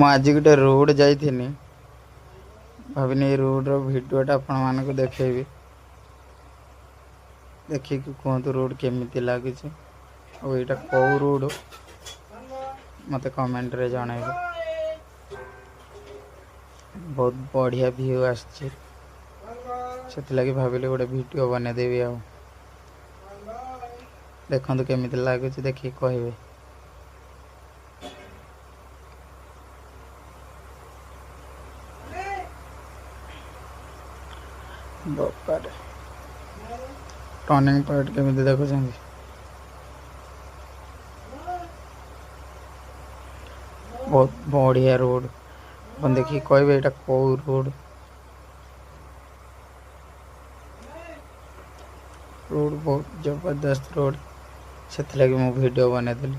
आज गोटे road जाइनी Bhavini road भिडियोटा आपण मानक देखेबी देखिए कहतु रोड केमी लगे यहाँ कौ रोड मत कमेंट रे जन बहुत बढ़िया व्यू आसी भाविली गोटे वीडियो बनईदेवी आ देखु केमी लगुच देखिए कहे टर्निंग पॉइंट केमी देखुं बहुत बढ़िया रोड अपन देखिए कहे यहाँ कौ रोड रोड बहुत जबरदस्त रोड से लगी मु वीडियो बनईदेली।